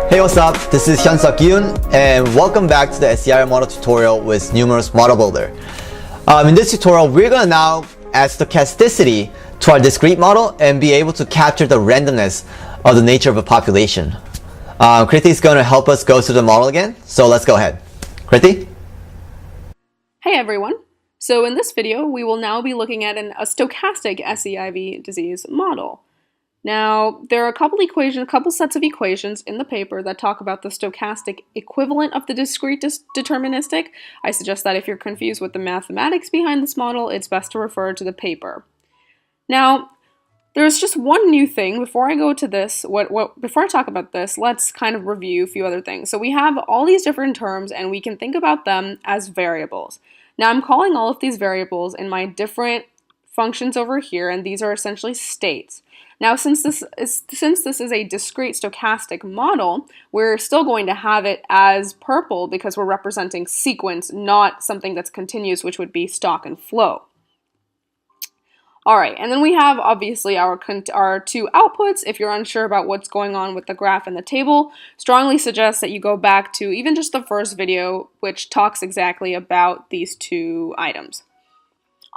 Hey, what's up? This is Hyun-Suk Yoon, and welcome back to the SEIR model tutorial with Numerus Model Builder. In this tutorial, we're going to now add stochasticity to our discrete model and be able to capture the randomness of the nature of a population. Kriti is going to help us go through the model again, so let's go ahead. Kriti? Hey everyone! So in this video, we will now be looking at a stochastic SEIV disease model. Now, there are a couple sets of equations in the paper that talk about the stochastic equivalent of the discrete deterministic. I suggest that if you're confused with the mathematics behind this model, it's best to refer to the paper. Now, there's just one new thing. Before I go to this, before I talk about this, let's kind of review a few other things. So we have all these different terms, and we can think about them as variables. Now, I'm calling all of these variables in my different functions over here, and these are essentially states. Now, since this is a discrete stochastic model, we're still going to have it as purple because we're representing sequence, not something that's continuous, which would be stock and flow. All right, and then we have obviously our two outputs. If you're unsure about what's going on with the graph and the table, strongly suggest that you go back to even just the first video, which talks exactly about these two items.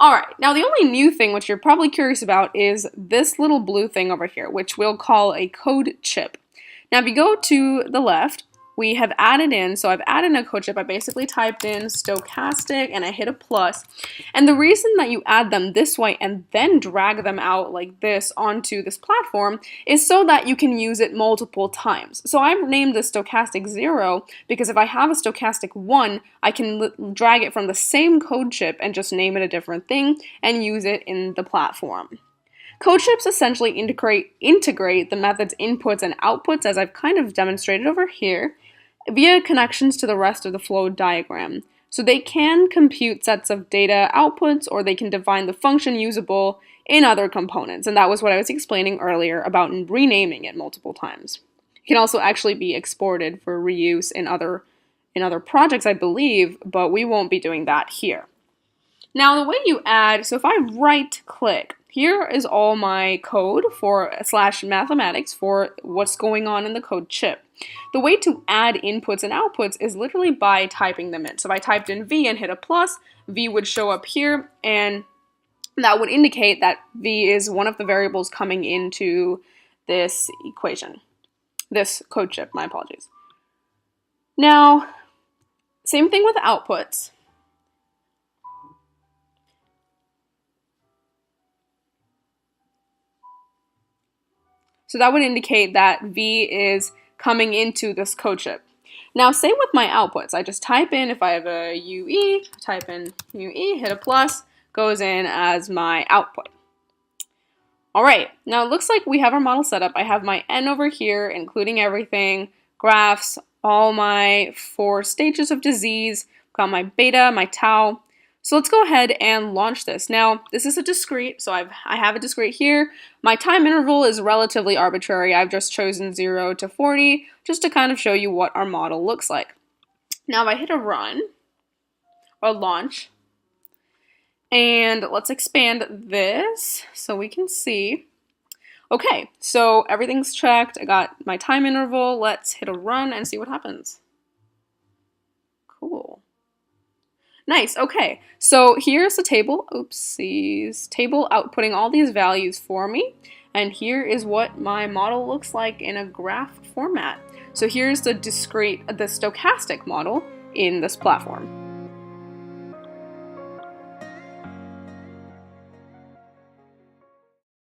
Alright, now the only new thing which you're probably curious about is this little blue thing over here, which we'll call a code chip. Now if you go to the left, we have added in, so I've added in a code chip. I basically typed in stochastic and I hit a plus. And the reason that you add them this way and then drag them out like this onto this platform is so that you can use it multiple times. So I've named this stochastic 0 because if I have a stochastic 1, I can drag it from the same code chip and just name it a different thing and use it in the platform. Code chips essentially integrate the method's inputs and outputs, as I've kind of demonstrated over here, via connections to the rest of the flow diagram. So they can compute sets of data outputs, or they can define the function usable in other components. And that was what I was explaining earlier about renaming it multiple times. It can also actually be exported for reuse in other projects, I believe, but we won't be doing that here. Now the way you add, so if I right click, here is all my code for /mathematics for what's going on in the code chip. The way to add inputs and outputs is literally by typing them in. So if I typed in V and hit a plus, V would show up here, and that would indicate that V is one of the variables coming into this equation. This code chip, my apologies. Now, same thing with outputs. So that would indicate that V is coming into this code chip. Now, same with my outputs. I just type in, if I have a UE, type in UE, hit a plus, goes in as my output. All right, now it looks like we have our model set up. I have my N over here, including everything, graphs, all my 4 stages of disease, got my beta, my tau. So let's go ahead and launch this. Now, this is a discrete, so I have a discrete here. My time interval is relatively arbitrary. I've just chosen 0 to 40 just to kind of show you what our model looks like. Now, if I hit a run or launch, and let's expand this so we can see. Okay, so everything's checked. I got my time interval. Let's hit a run and see what happens. Cool. Nice, okay, so here's the table, oopsies, table outputting all these values for me, and here is what my model looks like in a graph format. So here's the stochastic model in this platform.